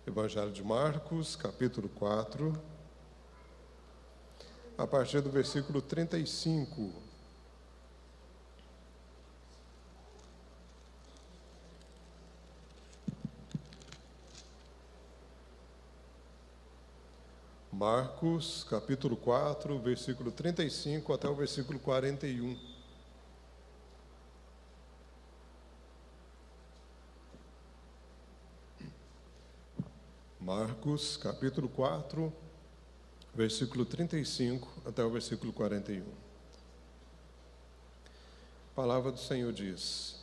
Evangelho de Marcos, capítulo 4, a partir do versículo 35. Marcos, capítulo 4, versículo 35 até o versículo 41. Marcos, capítulo 4, versículo 35 até o versículo 41. A palavra do Senhor diz: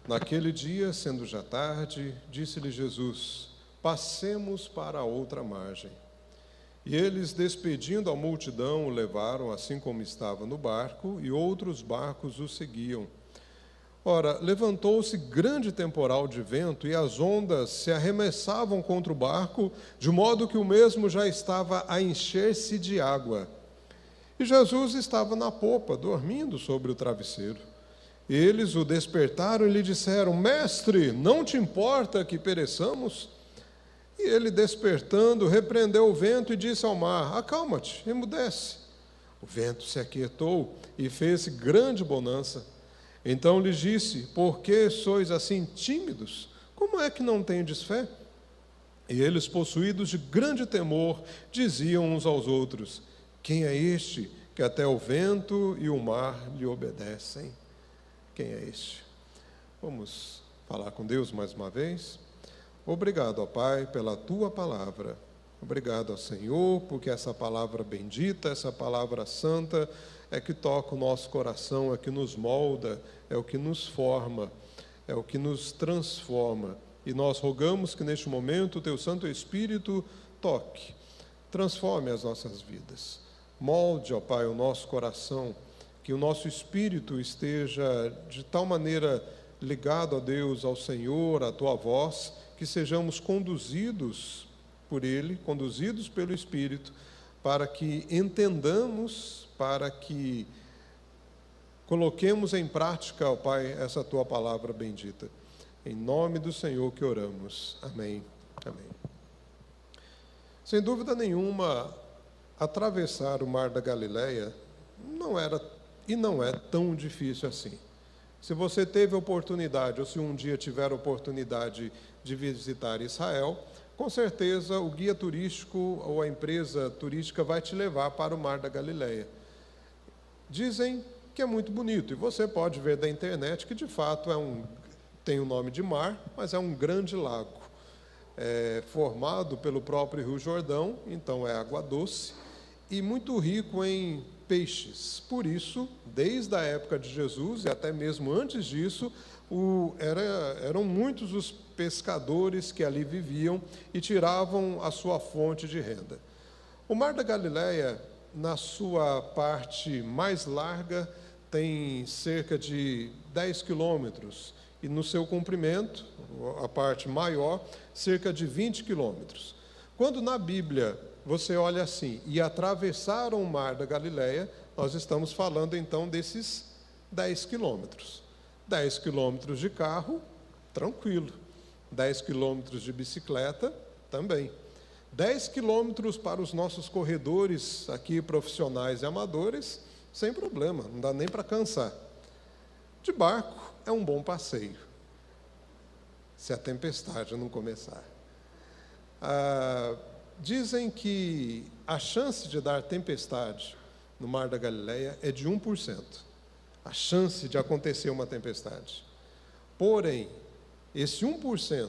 Naquele dia, sendo já tarde, disse-lhe Jesus: Passemos para a outra margem. E eles, despedindo a multidão, o levaram assim como estava no barco, e outros barcos o seguiam. Ora, levantou-se grande temporal de vento, e as ondas se arremessavam contra o barco, de modo que o mesmo já estava a encher-se de água. E Jesus estava na popa, dormindo sobre o travesseiro. Eles o despertaram e lhe disseram: Mestre, não te importa que pereçamos? E ele, despertando, repreendeu o vento e disse ao mar: Acalma-te, emudece. O vento se aquietou e fez grande bonança. Então lhes disse: Por que sois assim tímidos? Como é que não tendes fé? E eles, possuídos de grande temor, diziam uns aos outros: Quem é este que até o vento e o mar lhe obedecem? Quem é este? Vamos falar com Deus mais uma vez? Obrigado, ó Pai, pela Tua palavra. Obrigado, ó Senhor, porque essa palavra bendita, essa palavra santa, é que toca o nosso coração, é que nos molda, é o que nos forma, é o que nos transforma. E nós rogamos que neste momento o Teu Santo Espírito toque, transforme as nossas vidas. Molde, ó Pai, o nosso coração, que o nosso espírito esteja de tal maneira ligado a Deus, ao Senhor, à Tua voz, que sejamos conduzidos por Ele, conduzidos pelo Espírito, para que entendamos, para que coloquemos em prática, ó Pai, essa Tua palavra bendita. Em nome do Senhor que oramos. Amém. Amém. Sem dúvida nenhuma, atravessar o Mar da Galileia não é tão difícil assim. Se você teve oportunidade, ou se um dia tiver oportunidade de visitar Israel, com certeza o guia turístico ou a empresa turística vai te levar para o Mar da Galileia. Dizem que é muito bonito, e você pode ver da internet que de fato tem o nome de mar, mas é um grande lago, formado pelo próprio Rio Jordão, então é água doce, e muito rico em peixes. Por isso, desde a época de Jesus e até mesmo antes disso, eram muitos os pescadores que ali viviam e tiravam a sua fonte de renda. O Mar da Galileia, na sua parte mais larga, tem cerca de 10 quilômetros, e no seu comprimento, a parte maior, cerca de 20 quilômetros. Quando na Bíblia você olha assim: e atravessaram o Mar da Galileia, nós estamos falando então desses 10 quilômetros. 10 quilômetros de carro, tranquilo. 10 quilômetros de bicicleta, também. 10 quilômetros para os nossos corredores aqui, profissionais e amadores, sem problema, não dá nem para cansar. De barco é um bom passeio, se a tempestade não começar. Dizem que a chance de dar tempestade no Mar da Galileia é de 1%. A chance de acontecer uma tempestade. Porém, esse 1%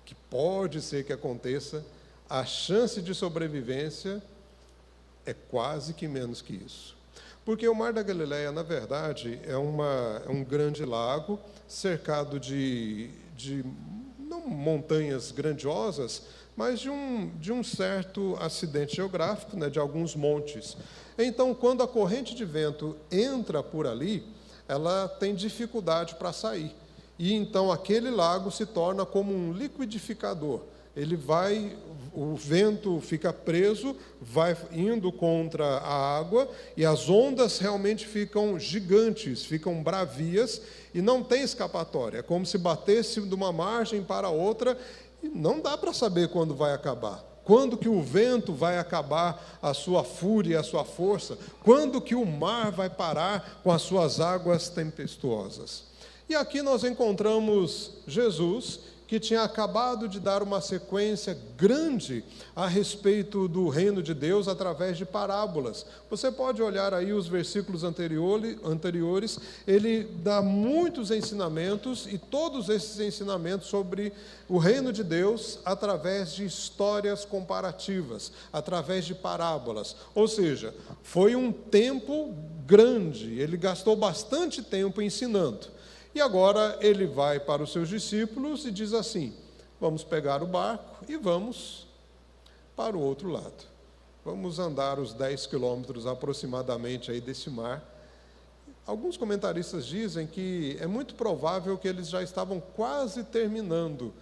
que pode ser que aconteça, a chance de sobrevivência é quase que menos que isso. Porque o Mar da Galileia, na verdade, é um grande lago cercado de não montanhas grandiosas, mas de um certo acidente geográfico, né, de alguns montes. Então, quando a corrente de vento entra por ali, ela tem dificuldade para sair. E então aquele lago se torna como um liquidificador. O vento fica preso, vai indo contra a água, e as ondas realmente ficam gigantes, ficam bravias, e não tem escapatória. É como se batesse de uma margem para outra, E não dá para saber quando vai acabar. Quando que o vento vai acabar a sua fúria, a sua força? Quando que o mar vai parar com as suas águas tempestuosas? E aqui nós encontramos Jesus, que tinha acabado de dar uma sequência grande a respeito do reino de Deus através de parábolas. Você pode olhar aí os versículos anteriores, ele dá muitos ensinamentos, e todos esses ensinamentos sobre o reino de Deus através de histórias comparativas, através de parábolas. Ou seja, foi um tempo grande, ele gastou bastante tempo ensinando. E agora ele vai para os seus discípulos e diz assim: vamos pegar o barco e vamos para o outro lado. Vamos andar os 10 quilômetros aproximadamente aí desse mar. Alguns comentaristas dizem que é muito provável que eles já estavam quase terminando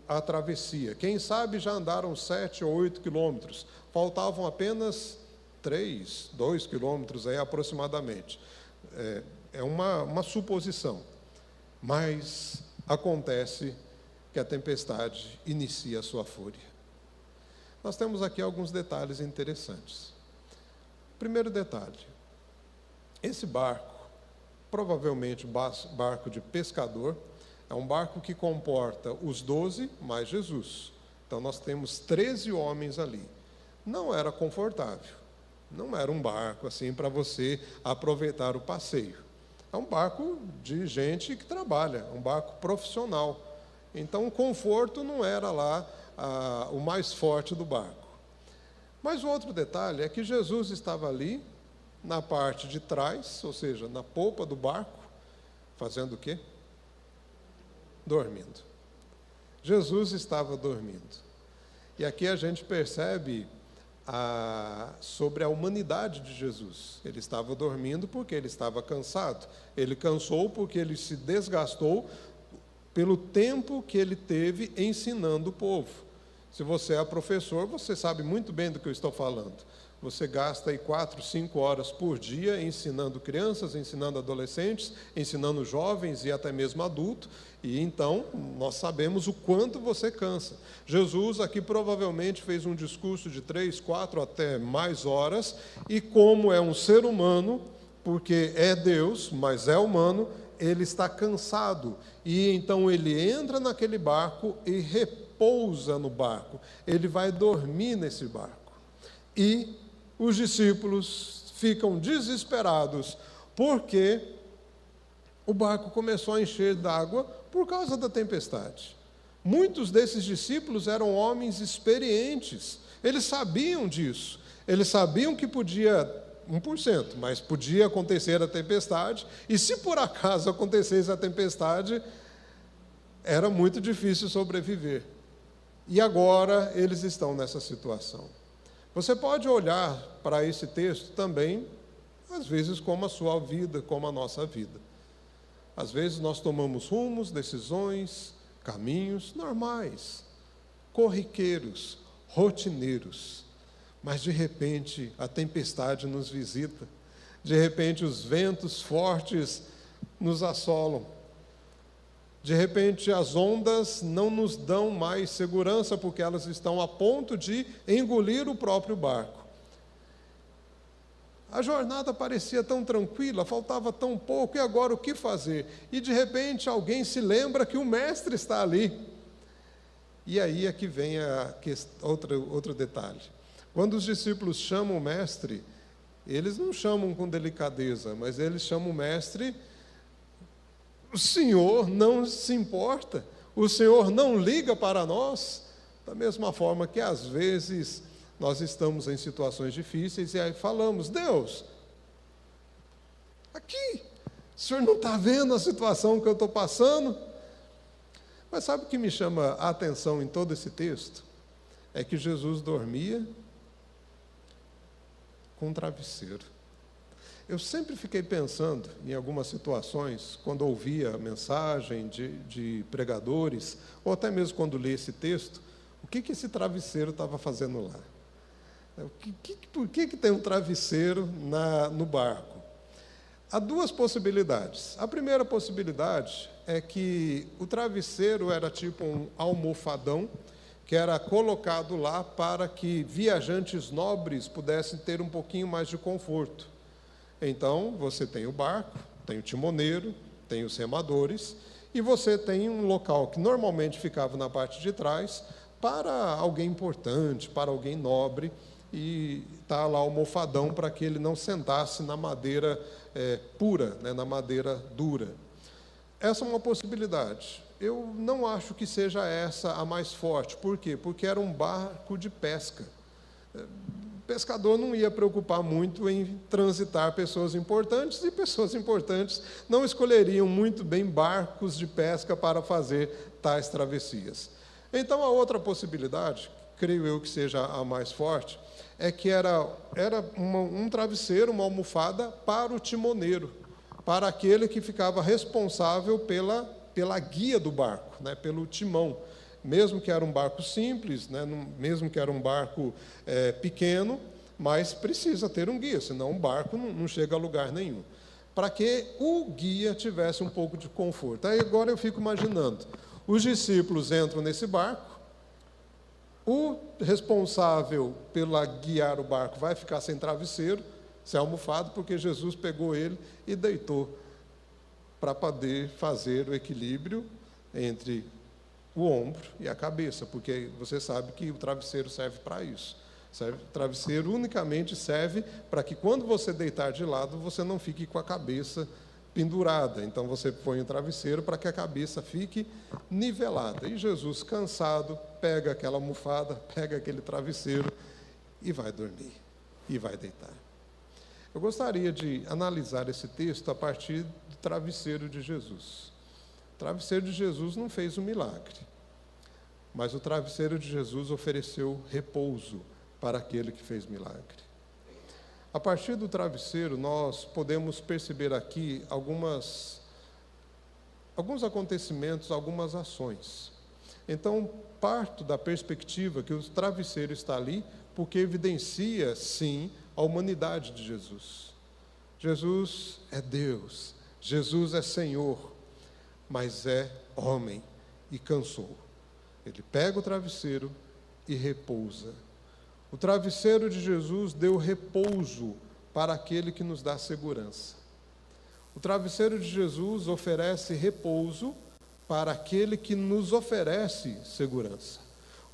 a travessia. Quem sabe já andaram 7 ou 8 quilômetros. Faltavam apenas 2 quilômetros aí aproximadamente. É uma suposição, mas acontece que a tempestade inicia a sua fúria. Nós temos aqui alguns detalhes interessantes. Primeiro detalhe: esse barco, provavelmente barco de pescador, é um barco que comporta os 12 mais Jesus. Então nós temos 13 homens ali. Não era confortável, não era um barco assim para você aproveitar o passeio. É um barco de gente que trabalha, um barco profissional. Então, o conforto não era lá o mais forte do barco. Mas o outro detalhe é que Jesus estava ali, na parte de trás, ou seja, na polpa do barco, fazendo o quê? Dormindo. Jesus estava dormindo. E aqui a gente percebe sobre a humanidade de Jesus. Ele estava dormindo porque ele estava cansado. Ele cansou porque ele se desgastou pelo tempo que ele teve ensinando o povo. Se você é professor, você sabe muito bem do que eu estou falando. Você gasta aí 4, 5 horas por dia ensinando crianças, ensinando adolescentes, ensinando jovens e até mesmo adultos, e então nós sabemos o quanto você cansa. Jesus aqui provavelmente fez um discurso de 3, 4 até mais horas, e como é um ser humano, porque é Deus, mas é humano, ele está cansado, e então ele entra naquele barco e repousa no barco, ele vai dormir nesse barco. E os discípulos ficam desesperados, porque o barco começou a encher d'água por causa da tempestade. Muitos desses discípulos eram homens experientes, eles sabiam disso, eles sabiam que podia, 1%, mas podia acontecer a tempestade, e se por acaso acontecesse a tempestade, era muito difícil sobreviver. E agora eles estão nessa situação. Você pode olhar para esse texto também, às vezes, como a sua vida, como a nossa vida. Às vezes nós tomamos rumos, decisões, caminhos normais, corriqueiros, rotineiros, mas de repente a tempestade nos visita, de repente os ventos fortes nos assolam, de repente as ondas não nos dão mais segurança, porque elas estão a ponto de engolir o próprio barco. A jornada parecia tão tranquila, faltava tão pouco, e agora o que fazer? E de repente alguém se lembra que o mestre está ali. E aí é que vem outro detalhe. Quando os discípulos chamam o mestre, eles não chamam com delicadeza, mas eles chamam o mestre: o Senhor não se importa, o Senhor não liga para nós. Da mesma forma que às vezes nós estamos em situações difíceis e aí falamos: Deus, aqui, o Senhor não está vendo a situação que eu estou passando? Mas sabe o que me chama a atenção em todo esse texto? É que Jesus dormia com um travesseiro. Eu sempre fiquei pensando em algumas situações, quando ouvia a mensagem de pregadores, ou até mesmo quando li esse texto, o que esse travesseiro estava fazendo lá? Por que tem um travesseiro no barco? Há duas possibilidades. A primeira possibilidade é que o travesseiro era tipo um almofadão, que era colocado lá para que viajantes nobres pudessem ter um pouquinho mais de conforto. Então, você tem o barco, tem o timoneiro, tem os remadores, e você tem um local que normalmente ficava na parte de trás para alguém importante, para alguém nobre, e está lá o almofadão para que ele não sentasse na madeira pura, né, na madeira dura. Essa é uma possibilidade. Eu não acho que seja essa a mais forte. Por quê? Porque era um barco de pesca. O pescador não ia preocupar muito em transitar pessoas importantes, e pessoas importantes não escolheriam muito bem barcos de pesca para fazer tais travessias. Então, a outra possibilidade, creio eu que seja a mais forte, é que era um travesseiro, uma almofada para o timoneiro, para aquele que ficava responsável pela guia do barco, né, pelo timão. Mesmo que era um barco simples, né, mesmo que era um barco pequeno, mas precisa ter um guia, senão o barco não chega a lugar nenhum. Para que o guia tivesse um pouco de conforto. Aí agora eu fico imaginando, os discípulos entram nesse barco, o responsável pela guiar o barco vai ficar sem travesseiro, sem almofado, porque Jesus pegou ele e deitou para poder fazer o equilíbrio entre o ombro e a cabeça, porque você sabe que o travesseiro serve para isso. O travesseiro unicamente serve para que quando você deitar de lado, você não fique com a cabeça pendurada. Então você põe o travesseiro para que a cabeça fique nivelada. E Jesus, cansado, pega aquela almofada, pega aquele travesseiro e vai dormir, e vai deitar. Eu gostaria de analisar esse texto a partir do travesseiro de Jesus. O travesseiro de Jesus não fez um milagre, mas o travesseiro de Jesus ofereceu repouso para aquele que fez milagre. A partir do travesseiro, nós podemos perceber aqui alguns acontecimentos, algumas ações. Então, parto da perspectiva que o travesseiro está ali porque evidencia, sim, a humanidade de Jesus. Jesus é Deus, Jesus é Senhor, mas é homem e cansou. Ele pega o travesseiro e repousa. O travesseiro de Jesus deu repouso para aquele que nos dá segurança. O travesseiro de Jesus oferece repouso para aquele que nos oferece segurança.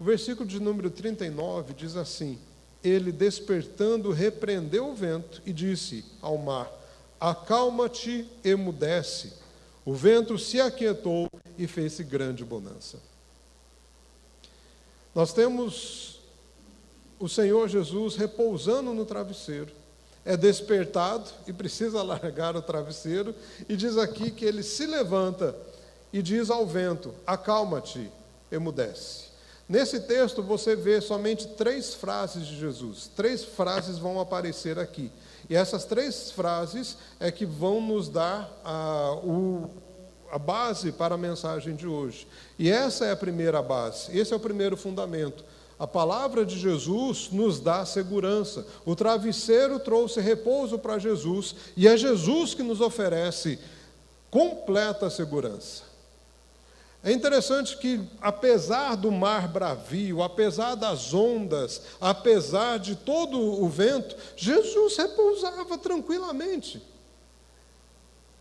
O versículo de número 39 diz assim: ele, despertando, repreendeu o vento e disse ao mar: acalma-te, emudece. O vento se aquietou e fez-se grande bonança. Nós temos o Senhor Jesus repousando no travesseiro, é despertado e precisa largar o travesseiro, e diz aqui que ele se levanta e diz ao vento: acalma-te, emudece. Nesse texto você vê somente 3 frases de Jesus, 3 frases vão aparecer aqui, e essas 3 frases é que vão nos dar a base para a mensagem de hoje, e essa é a primeira base, esse é o primeiro fundamento. A palavra de Jesus nos dá segurança. O travesseiro trouxe repouso para Jesus, e é Jesus que nos oferece completa segurança. É interessante que, apesar do mar bravio, apesar das ondas, apesar de todo o vento, Jesus repousava tranquilamente.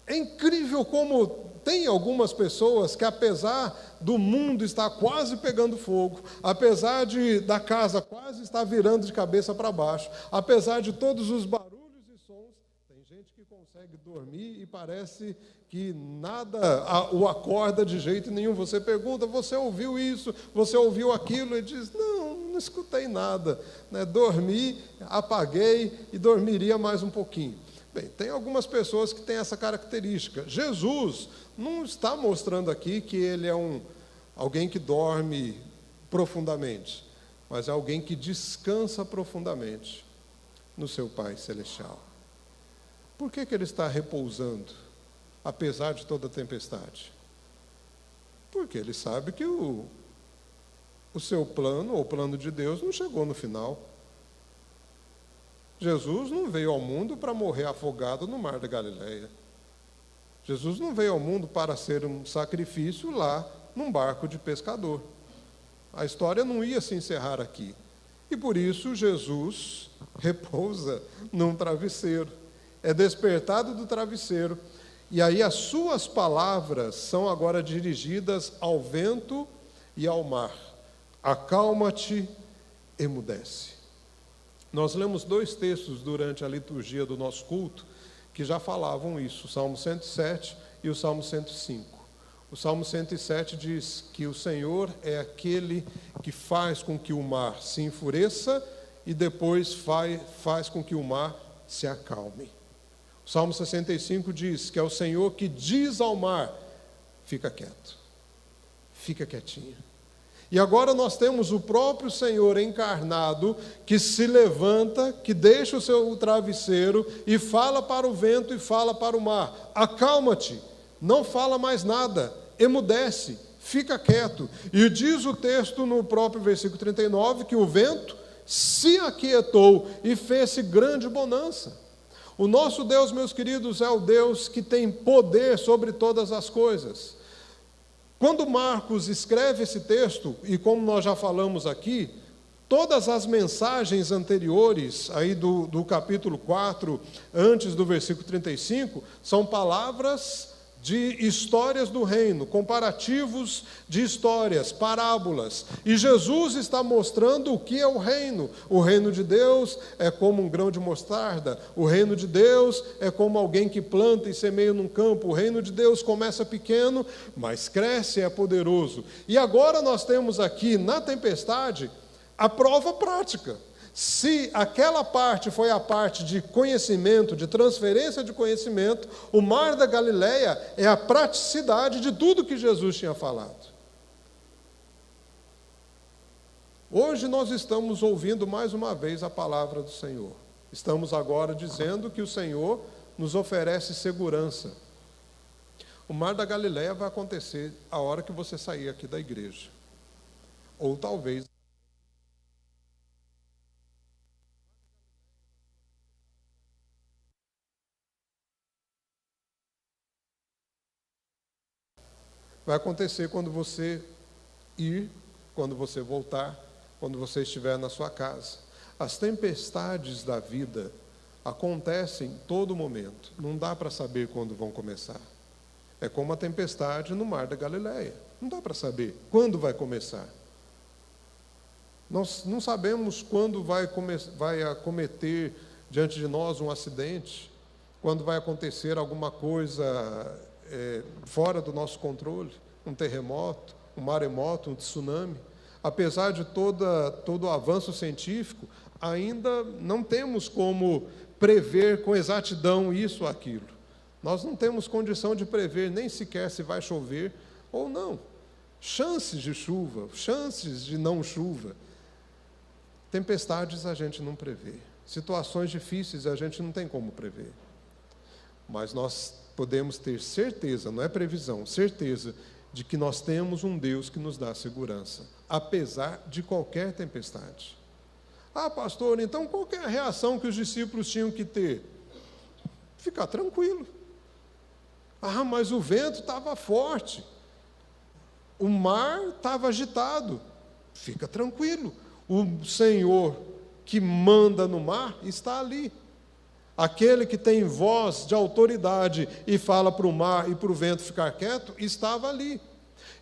É incrível como tem algumas pessoas que, apesar do mundo estar quase pegando fogo, apesar da casa quase estar virando de cabeça para baixo, apesar de todos os barulhos e sons, tem gente que consegue dormir e parece que nada o acorda de jeito nenhum. Você pergunta: você ouviu isso? Você ouviu aquilo? Ele diz: não escutei nada, né? Dormi, apaguei e dormiria mais um pouquinho. Bem, tem algumas pessoas que têm essa característica. Jesus não está mostrando aqui que ele é alguém que dorme profundamente, mas é alguém que descansa profundamente no seu Pai Celestial. Por que ele está repousando, apesar de toda a tempestade? Porque ele sabe que o seu plano, ou o plano de Deus, não chegou no final. Jesus não veio ao mundo para morrer afogado no mar da Galileia. Jesus não veio ao mundo para ser um sacrifício lá num barco de pescador. A história não ia se encerrar aqui. E por isso Jesus repousa num travesseiro. É despertado do travesseiro. E aí as suas palavras são agora dirigidas ao vento e ao mar. Acalma-te, emudece. Nós lemos 2 textos durante a liturgia do nosso culto que já falavam isso, o Salmo 107 e o Salmo 105. O Salmo 107 diz que o Senhor é aquele que faz com que o mar se enfureça e depois faz com que o mar se acalme. O Salmo 65 diz que é o Senhor que diz ao mar: fica quieto, fica quietinho. E agora nós temos o próprio Senhor encarnado que se levanta, que deixa o seu travesseiro e fala para o vento e fala para o mar: acalma-te, não fala mais nada, emudece, fica quieto. E diz o texto no próprio versículo 39 que o vento se aquietou e fez-se grande bonança. O nosso Deus, meus queridos, é o Deus que tem poder sobre todas as coisas. Quando Marcos escreve esse texto, e como nós já falamos aqui, todas as mensagens anteriores, aí do capítulo 4, antes do versículo 35, são palavras de histórias do reino, comparativos de histórias, parábolas. E Jesus está mostrando o que é o reino. O reino de Deus é como um grão de mostarda. O reino de Deus é como alguém que planta e semeia num campo. O reino de Deus começa pequeno, mas cresce e é poderoso. E agora nós temos aqui, na tempestade, a prova prática. Se aquela parte foi a parte de conhecimento, de transferência de conhecimento, o mar da Galileia é a praticidade de tudo que Jesus tinha falado. Hoje nós estamos ouvindo mais uma vez a palavra do Senhor. Estamos agora dizendo que o Senhor nos oferece segurança. O mar da Galileia vai acontecer a hora que você sair aqui da igreja. Ou talvez vai acontecer quando você ir, quando você voltar, quando você estiver na sua casa. As tempestades da vida acontecem em todo momento. Não dá para saber quando vão começar. É como a tempestade no mar da Galileia. Não dá para saber quando vai começar. Nós não sabemos quando vai acometer diante de nós um acidente, quando vai acontecer alguma coisa fora do nosso controle, um terremoto, um maremoto, um tsunami. Apesar de todo o avanço científico, ainda não temos como prever com exatidão isso ou aquilo. Nós não temos condição de prever nem sequer se vai chover ou não. Chances de chuva, chances de não chuva. Tempestades a gente não prevê. Situações difíceis a gente não tem como prever. Mas nós podemos ter certeza, não é previsão, certeza de que nós temos um Deus que nos dá segurança, apesar de qualquer tempestade. Ah, pastor, então qual que é a reação que os discípulos tinham que ter? Ficar tranquilo. Ah, mas o vento estava forte, o mar estava agitado. Fica tranquilo, o Senhor que manda no mar está ali. Aquele que tem voz de autoridade e fala para o mar e para o vento ficar quieto, estava ali.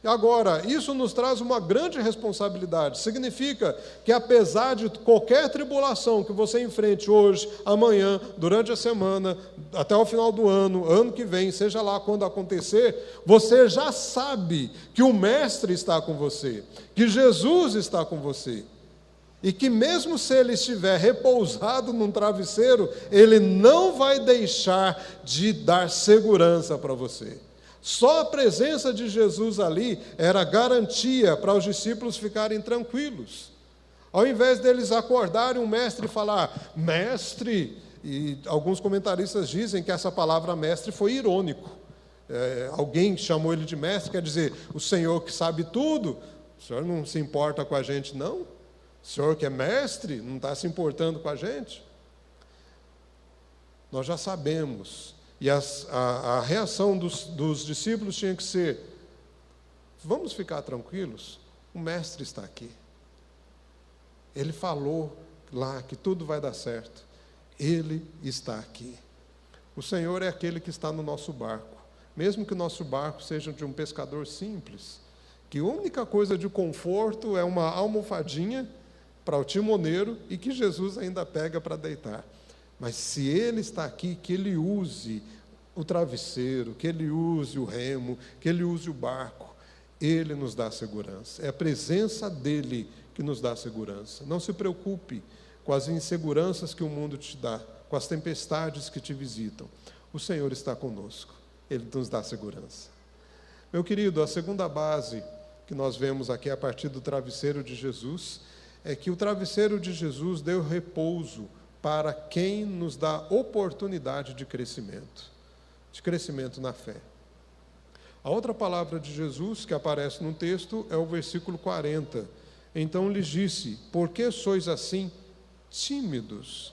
E agora, isso nos traz uma grande responsabilidade. Significa que apesar de qualquer tribulação que você enfrente hoje, amanhã, durante a semana, até o final do ano, ano que vem, seja lá quando acontecer, você já sabe que o Mestre está com você, que Jesus está com você. E que mesmo se ele estiver repousado num travesseiro, ele não vai deixar de dar segurança para você. Só a presença de Jesus ali era garantia para os discípulos ficarem tranquilos. Ao invés deles acordarem o mestre e falar, mestre, e alguns comentaristas dizem que essa palavra mestre foi irônico. Alguém chamou ele de mestre, quer dizer, o Senhor que sabe tudo, o Senhor não se importa com a gente, não? O Senhor que é mestre, não está se importando com a gente? nós já sabemos. E a reação dos discípulos tinha que ser: vamos ficar tranquilos, o Mestre está aqui. Ele falou lá que tudo vai dar certo. Ele está aqui. O Senhor é aquele que está no nosso barco. Mesmo que o nosso barco seja de um pescador simples, que a única coisa de conforto é uma almofadinha para o timoneiro e que Jesus ainda pega para deitar. Mas se Ele está aqui, que Ele use o travesseiro, que Ele use o remo, que Ele use o barco, Ele nos dá segurança. É a presença dEle que nos dá segurança. Não se preocupe com as inseguranças que o mundo te dá, com as tempestades que te visitam. O Senhor está conosco. Ele nos dá segurança. Meu querido, a segunda base que nós vemos aqui a partir do travesseiro de Jesus é que o travesseiro de Jesus deu repouso para quem nos dá oportunidade de crescimento na fé. A outra palavra de Jesus que aparece no texto é o versículo 40. Então lhes disse: por que sois assim tímidos?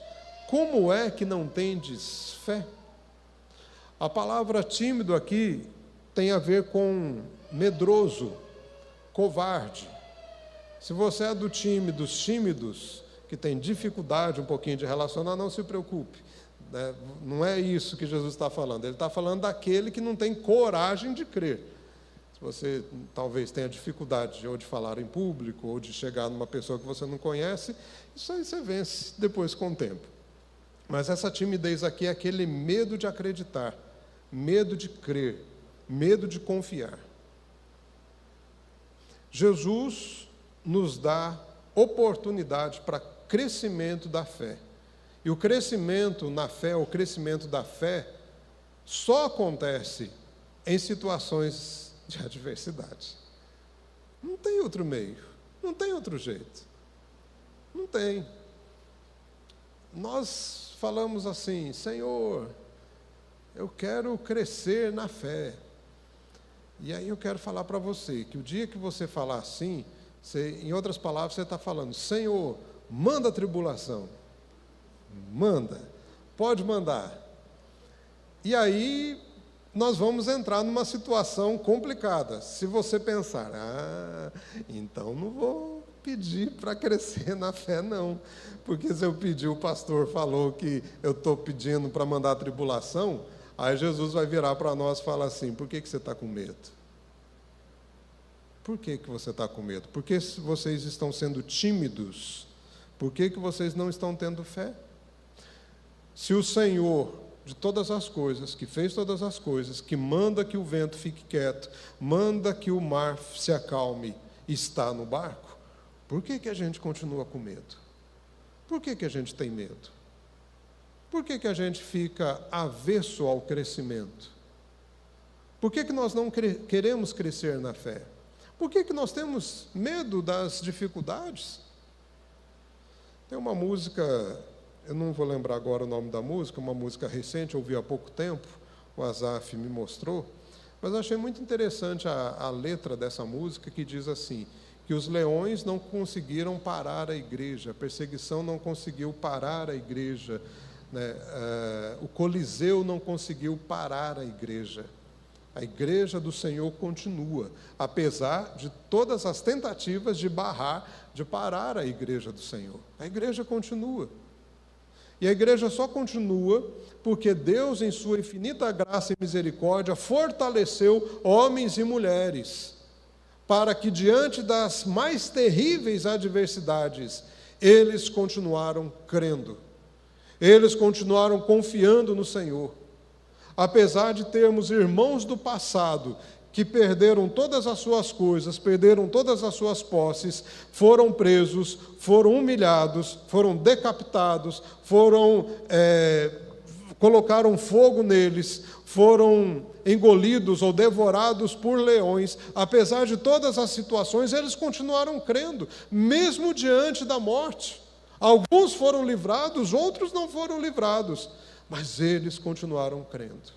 Como é que não tendes fé? A palavra tímido aqui tem a ver com medroso, covarde. Se você é do time dos tímidos, que tem dificuldade um pouquinho de relacionar, não se preocupe. Não é isso que Jesus está falando. Ele está falando daquele que não tem coragem de crer. Se você talvez tenha dificuldade ou de falar em público, ou de chegar numa pessoa que você não conhece, isso aí você vence depois com o tempo. Mas essa timidez aqui é aquele medo de acreditar, medo de crer, medo de confiar. Jesus nos dá oportunidade para crescimento da fé. E o crescimento na fé, o crescimento da fé, só acontece em situações de adversidade. Não tem outro meio, não tem outro jeito. Não tem. Nós falamos assim: Senhor, eu quero crescer na fé. E aí eu quero falar para você que o dia que você falar assim, em outras palavras, você está falando: Senhor, manda a tribulação. Manda. Pode mandar. E aí nós vamos entrar numa situação complicada. Se você pensar: então não vou pedir para crescer na fé, não. Porque se eu pedir, o pastor falou que eu estou pedindo para mandar a tribulação, aí Jesus vai virar para nós e falar assim: por que você está com medo? Por que você está com medo? Por que vocês estão sendo tímidos? Por que vocês não estão tendo fé? Se o Senhor de todas as coisas, que fez todas as coisas, que manda que o vento fique quieto, manda que o mar se acalme, está no barco, por que a gente continua com medo? Por que a gente tem medo? Por que a gente fica avesso ao crescimento? Por que nós não queremos crescer na fé? Por que nós temos medo das dificuldades? Tem uma música, eu não vou lembrar agora o nome da música, uma música recente, ouvi há pouco tempo, o Asaf me mostrou, mas eu achei muito interessante a letra dessa música, que diz assim: que os leões não conseguiram parar a igreja, a perseguição não conseguiu parar a igreja, né? O Coliseu não conseguiu parar a igreja. A igreja do Senhor continua, apesar de todas as tentativas de parar a igreja do Senhor. A igreja continua. E a igreja só continua porque Deus, em sua infinita graça e misericórdia, fortaleceu homens e mulheres para que, diante das mais terríveis adversidades, eles continuaram crendo. Eles continuaram confiando no Senhor. Apesar de termos irmãos do passado que perderam todas as suas coisas, perderam todas as suas posses, foram presos, foram humilhados, foram decapitados, colocaram fogo neles, foram engolidos ou devorados por leões. Apesar de todas as situações, eles continuaram crendo, mesmo diante da morte. Alguns foram livrados, outros não foram livrados, mas eles continuaram crendo.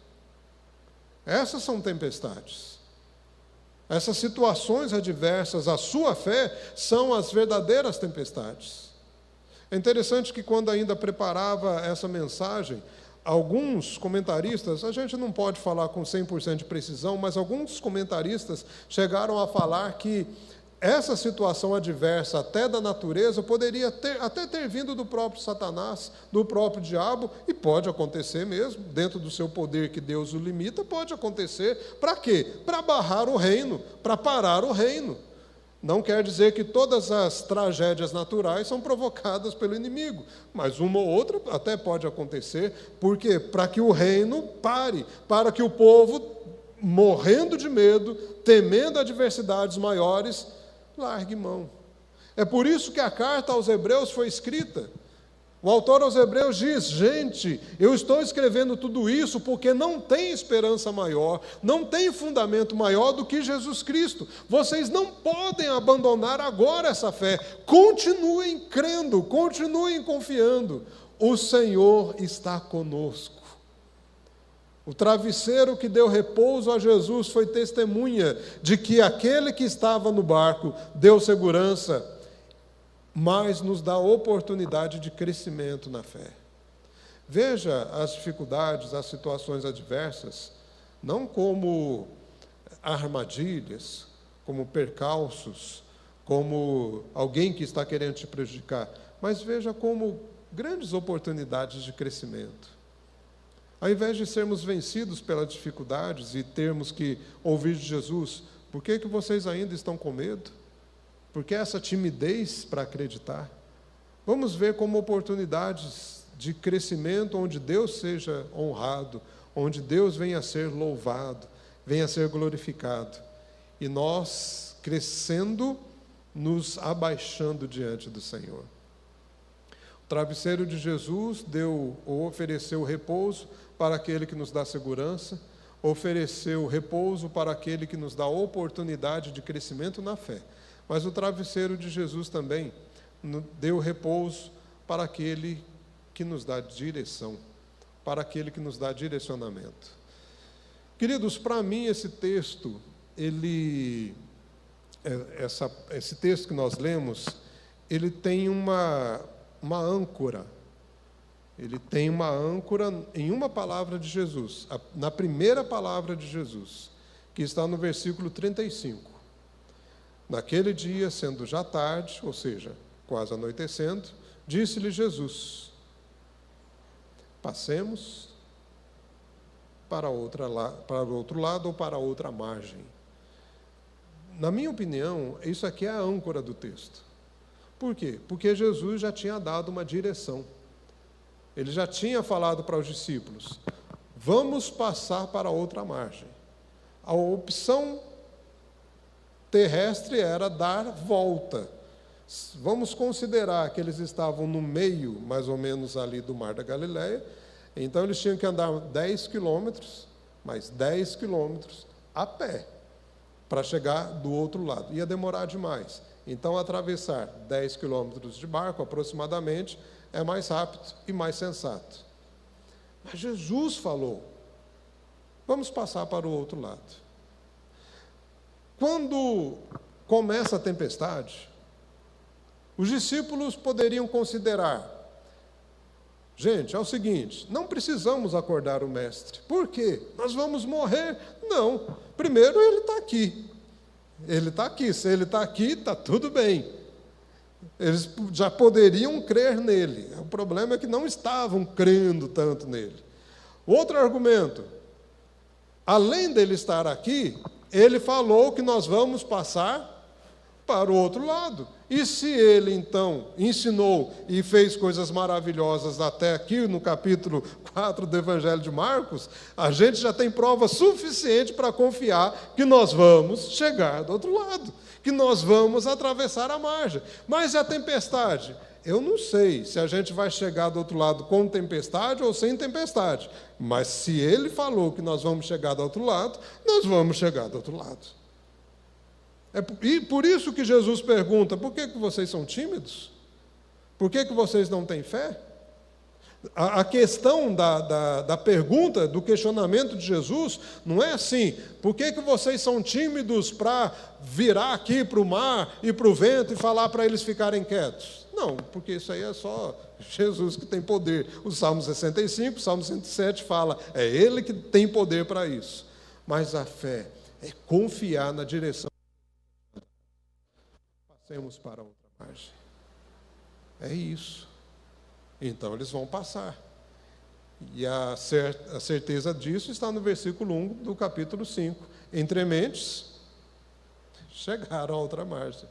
Essas são tempestades. Essas situações adversas à sua fé são as verdadeiras tempestades. É interessante que, quando ainda preparava essa mensagem, alguns comentaristas, a gente não pode falar com 100% de precisão, mas alguns comentaristas chegaram a falar que essa situação adversa até da natureza poderia até ter vindo do próprio Satanás, do próprio diabo, e pode acontecer mesmo, dentro do seu poder que Deus o limita, pode acontecer. Para quê? Para barrar o reino, para parar o reino. Não quer dizer que todas as tragédias naturais são provocadas pelo inimigo, mas uma ou outra até pode acontecer, porque para que o reino pare, para que o povo, morrendo de medo, temendo adversidades maiores, largue mão. É por isso que a carta aos Hebreus foi escrita. O autor aos Hebreus diz: gente, eu estou escrevendo tudo isso porque não tem esperança maior, não tem fundamento maior do que Jesus Cristo. Vocês não podem abandonar agora essa fé. Continuem crendo, continuem confiando. O Senhor está conosco. O travesseiro que deu repouso a Jesus foi testemunha de que aquele que estava no barco deu segurança, mas nos dá oportunidade de crescimento na fé. Veja as dificuldades, as situações adversas, não como armadilhas, como percalços, como alguém que está querendo te prejudicar, mas veja como grandes oportunidades de crescimento. Ao invés de sermos vencidos pelas dificuldades e termos que ouvir de Jesus: por que vocês ainda estão com medo? Por que essa timidez para acreditar? Vamos ver como oportunidades de crescimento onde Deus seja honrado, onde Deus venha a ser louvado, venha a ser glorificado. E nós, crescendo, nos abaixando diante do Senhor. O travesseiro de Jesus ofereceu repouso para aquele que nos dá segurança, ofereceu repouso para aquele que nos dá oportunidade de crescimento na fé. Mas o travesseiro de Jesus também deu repouso para aquele que nos dá direção, para aquele que nos dá direcionamento. Queridos, para mim esse texto, esse texto que nós lemos, ele tem uma âncora. Ele tem uma âncora em uma palavra de Jesus, na primeira palavra de Jesus, que está no versículo 35. Naquele dia, sendo já tarde, ou seja, quase anoitecendo, disse-lhe Jesus: passemos para o outro lado ou para outra margem. Na minha opinião, isso aqui é a âncora do texto. Por quê? Porque Jesus já tinha dado uma direção. Ele já tinha falado para os discípulos: vamos passar para outra margem. A opção terrestre era dar volta. Vamos considerar que eles estavam no meio, mais ou menos ali do Mar da Galileia, então eles tinham que andar 10 quilômetros, mais 10 quilômetros a pé, para chegar do outro lado. Ia demorar demais. Então, atravessar 10 quilômetros de barco, aproximadamente, é mais rápido e mais sensato. Mas Jesus falou: vamos passar para o outro lado. Quando começa a tempestade, os discípulos poderiam considerar: gente, é o seguinte, não precisamos acordar o mestre. Por quê? Nós vamos morrer. Não. Primeiro, ele está aqui. Ele está aqui. Se ele está aqui, está tudo bem. Eles já poderiam crer nele. O problema é que não estavam crendo tanto nele. Outro argumento: além dele estar aqui, ele falou que nós vamos passar para o outro lado. E se ele, então, ensinou e fez coisas maravilhosas até aqui, no capítulo 4 do Evangelho de Marcos, a gente já tem prova suficiente para confiar que nós vamos chegar do outro lado, que nós vamos atravessar a margem. Mas e a tempestade? Eu não sei se a gente vai chegar do outro lado com tempestade ou sem tempestade, mas se ele falou que nós vamos chegar do outro lado, nós vamos chegar do outro lado. E por isso que Jesus pergunta: por que vocês são tímidos? Por que vocês não têm fé? A questão da pergunta, do questionamento de Jesus, não é assim: por que vocês são tímidos para virar aqui para o mar e para o vento e falar para eles ficarem quietos? Não, porque isso aí é só Jesus que tem poder. O Salmo 65, o Salmo 107 fala, é Ele que tem poder para isso. Mas a fé é confiar na direção. Passemos para outra margem. É isso. Então eles vão passar. E a certeza disso está no versículo 1 do capítulo 5. Entre mentes, chegaram a outra margem.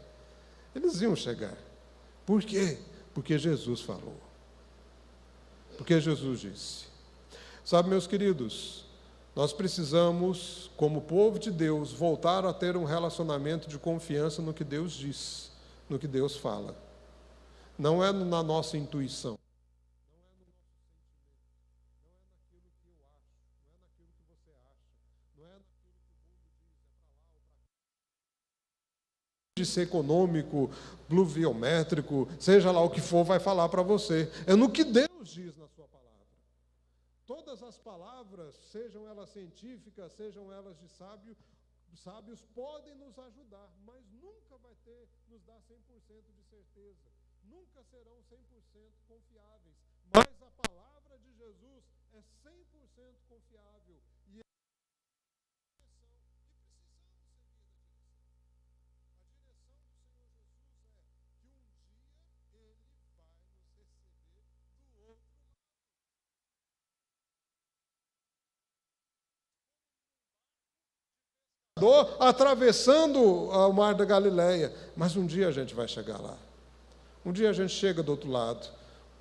Eles iam chegar. Por quê? Porque Jesus falou. Porque Jesus disse. Sabe, meus queridos, nós precisamos, como povo de Deus, voltar a ter um relacionamento de confiança no que Deus diz, no que Deus fala. Não é na nossa intuição. De ser econômico, pluviométrico, seja lá o que for, vai falar para você. É no que Deus diz na sua palavra. Todas as palavras, sejam elas científicas, sejam elas de sábios, podem nos ajudar, mas nunca vai nos dar 100% de certeza. Nunca serão 100% confiáveis. Mas a palavra de Jesus é 100% confiável. E atravessando o mar da Galileia, mas um dia a gente vai chegar lá. Um dia a gente chega do outro lado,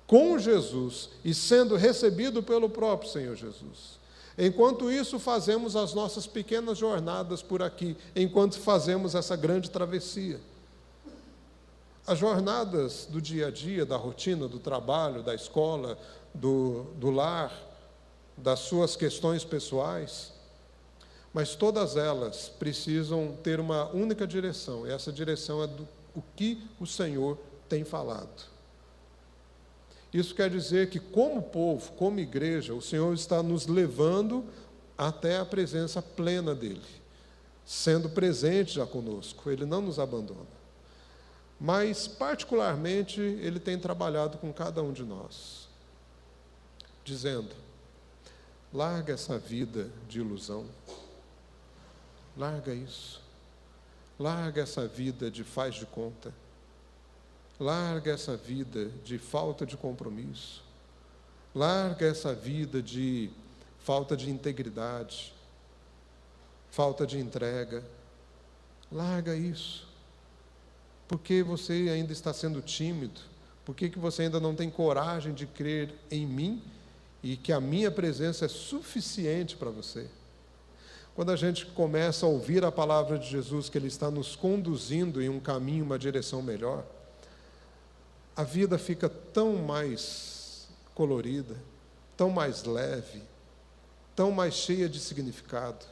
com Jesus e sendo recebido pelo próprio Senhor Jesus. Enquanto isso, fazemos as nossas pequenas jornadas por aqui, enquanto fazemos essa grande travessia. As jornadas do dia a dia, da rotina, do trabalho, da escola, do lar, das suas questões pessoais, mas todas elas precisam ter uma única direção, e essa direção é o que o Senhor tem falado. Isso quer dizer que, como povo, como igreja, o Senhor está nos levando até a presença plena dEle, sendo presente já conosco, Ele não nos abandona. Mas, particularmente, Ele tem trabalhado com cada um de nós, dizendo: larga essa vida de ilusão. Larga isso. Larga essa vida de faz de conta. Larga essa vida de falta de compromisso. Larga essa vida de falta de integridade, falta de entrega. Larga isso. Por que você ainda está sendo tímido? Por que você ainda não tem coragem de crer em mim e que a minha presença é suficiente para você? Quando a gente começa a ouvir a palavra de Jesus, que Ele está nos conduzindo em um caminho, uma direção melhor, a vida fica tão mais colorida, tão mais leve, tão mais cheia de significado.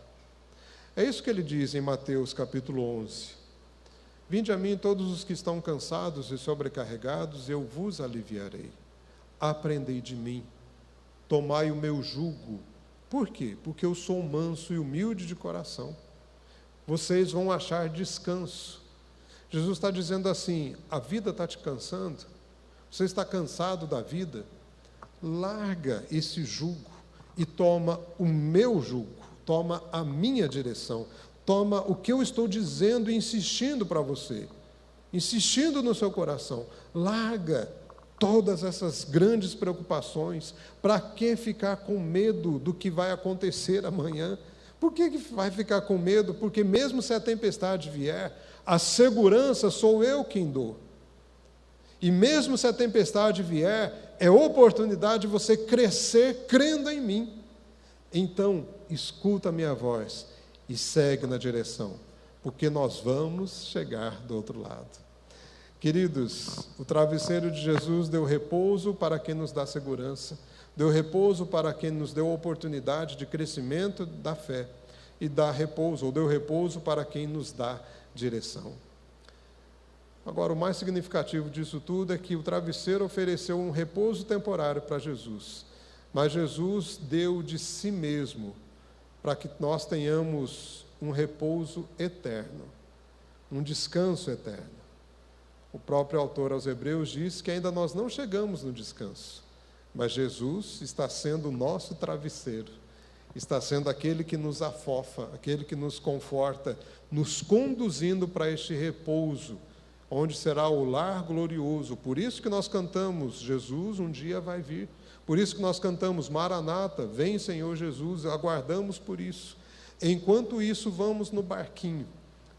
É isso que Ele diz em Mateus capítulo 11. Vinde a mim todos os que estão cansados e sobrecarregados, eu vos aliviarei. Aprendei de mim, tomai o meu jugo. Por quê? Porque eu sou manso e humilde de coração. Vocês vão achar descanso. Jesus está dizendo assim: a vida está te cansando? Você está cansado da vida? Larga esse jugo e toma o meu jugo, toma a minha direção, toma o que eu estou dizendo e insistindo para você, insistindo no seu coração. Larga todas essas grandes preocupações. Para que ficar com medo do que vai acontecer amanhã? Por que vai ficar com medo? Porque mesmo se a tempestade vier, a segurança sou eu quem dou. E mesmo se a tempestade vier, é oportunidade de você crescer crendo em mim. Então, escuta a minha voz e segue na direção, porque nós vamos chegar do outro lado. Queridos, o travesseiro de Jesus deu repouso para quem nos dá segurança, deu repouso para quem nos deu oportunidade de crescimento da fé, e dá repouso, ou deu repouso para quem nos dá direção. Agora, o mais significativo disso tudo é que o travesseiro ofereceu um repouso temporário para Jesus, mas Jesus deu de si mesmo para que nós tenhamos um repouso eterno, um descanso eterno. O próprio autor aos Hebreus diz que ainda nós não chegamos no descanso, mas Jesus está sendo o nosso travesseiro, está sendo aquele que nos afofa, aquele que nos conforta, nos conduzindo para este repouso, onde será o lar glorioso. Por isso que nós cantamos, Jesus um dia vai vir. Por isso que nós cantamos, Maranata, vem Senhor Jesus, aguardamos por isso. Enquanto isso, vamos no barquinho,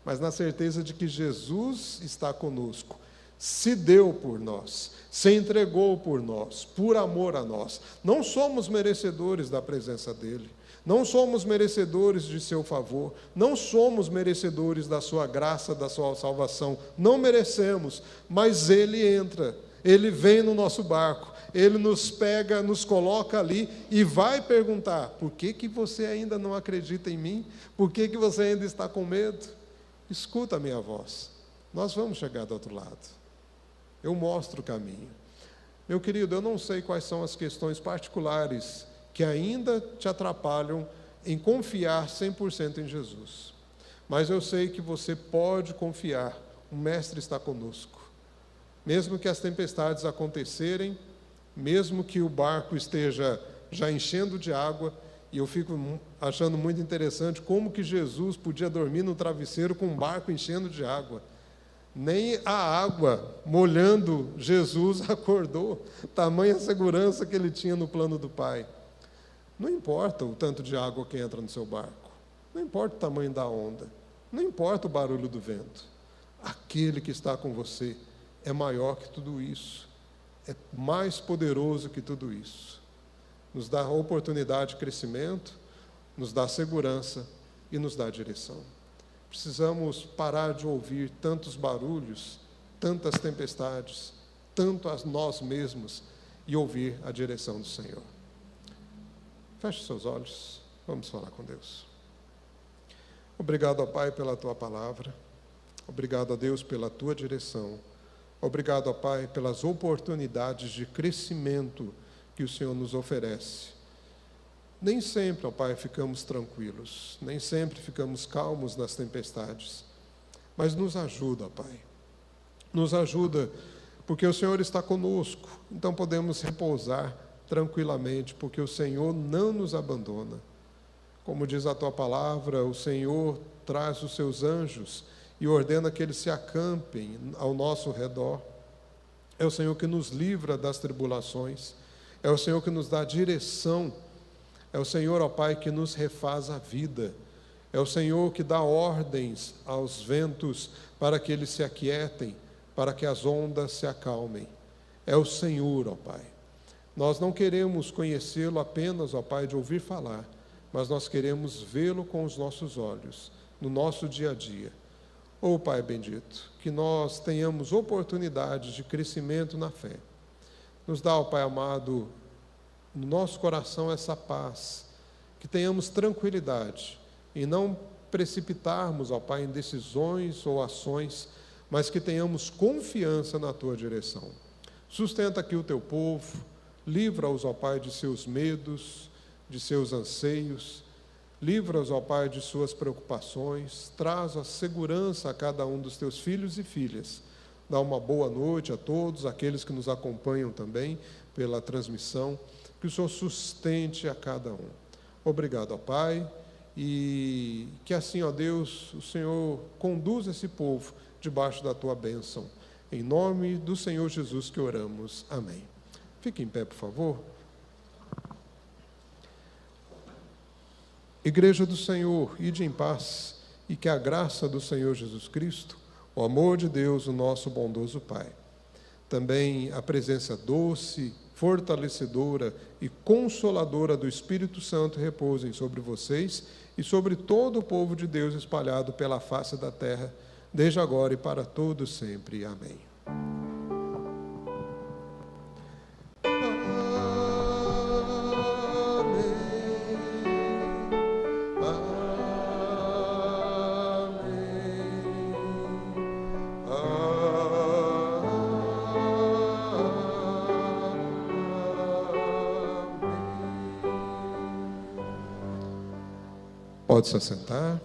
mas na certeza de que Jesus está conosco, se deu por nós, se entregou por nós, por amor a nós. Não somos merecedores da presença dEle, não somos merecedores de seu favor, não somos merecedores da sua graça, da sua salvação, não merecemos, mas Ele entra, Ele vem no nosso barco, Ele nos pega, nos coloca ali e vai perguntar, por que você ainda não acredita em mim? Por que você ainda está com medo? Escuta a minha voz, nós vamos chegar do outro lado, eu mostro o caminho. Meu querido, eu não sei quais são as questões particulares que ainda te atrapalham em confiar 100% em Jesus. Mas eu sei que você pode confiar, o Mestre está conosco. Mesmo que as tempestades acontecerem, mesmo que o barco esteja já enchendo de água, e eu fico achando muito interessante como que Jesus podia dormir no travesseiro com um barco enchendo de água. Nem a água molhando Jesus acordou, tamanha segurança que ele tinha no plano do Pai. Não importa o tanto de água que entra no seu barco, não importa o tamanho da onda, não importa o barulho do vento. Aquele que está com você é maior que tudo isso, é mais poderoso que tudo isso. Nos dá oportunidade de crescimento, nos dá segurança e nos dá direção. Precisamos parar de ouvir tantos barulhos, tantas tempestades, tanto a nós mesmos, e ouvir a direção do Senhor. Feche seus olhos, vamos falar com Deus. Obrigado, ó Pai, pela Tua palavra. Obrigado, ó Deus, pela Tua direção. Obrigado, ó Pai, pelas oportunidades de crescimento que o Senhor nos oferece. Nem sempre, ó Pai, ficamos tranquilos, nem sempre ficamos calmos nas tempestades, mas nos ajuda, ó Pai. Nos ajuda, porque o Senhor está conosco, então podemos repousar tranquilamente, porque o Senhor não nos abandona. Como diz a Tua palavra, o Senhor traz os seus anjos e ordena que eles se acampem ao nosso redor. É o Senhor que nos livra das tribulações, é o Senhor que nos dá direção, é o Senhor, ó Pai, que nos refaz a vida, é o Senhor que dá ordens aos ventos para que eles se aquietem, para que as ondas se acalmem. É o Senhor, ó Pai. Nós não queremos conhecê-lo apenas, ó Pai, de ouvir falar, mas nós queremos vê-lo com os nossos olhos, no nosso dia a dia. Ó Pai bendito, que nós tenhamos oportunidades de crescimento na fé. Nos dá, ó Pai amado, no nosso coração essa paz, que tenhamos tranquilidade e não precipitarmos, ó Pai, em decisões ou ações, mas que tenhamos confiança na Tua direção. Sustenta aqui o Teu povo, livra-os, ó Pai, de seus medos, de seus anseios, livra-os, ó Pai, de suas preocupações, traz a segurança a cada um dos Teus filhos e filhas. Dá uma boa noite a todos, aqueles que nos acompanham também pela transmissão, que o Senhor sustente a cada um. Obrigado, ó Pai, e que assim, ó Deus, o Senhor conduza esse povo debaixo da Tua bênção. Em nome do Senhor Jesus que oramos. Amém. Fique em pé, por favor. Igreja do Senhor, ide em paz, e que a graça do Senhor Jesus Cristo, o amor de Deus, o nosso bondoso Pai, também a presença doce, fortalecedora e consoladora do Espírito Santo repousem sobre vocês e sobre todo o povo de Deus espalhado pela face da terra, desde agora e para todos sempre. Amém. Amém. Pode se assentar.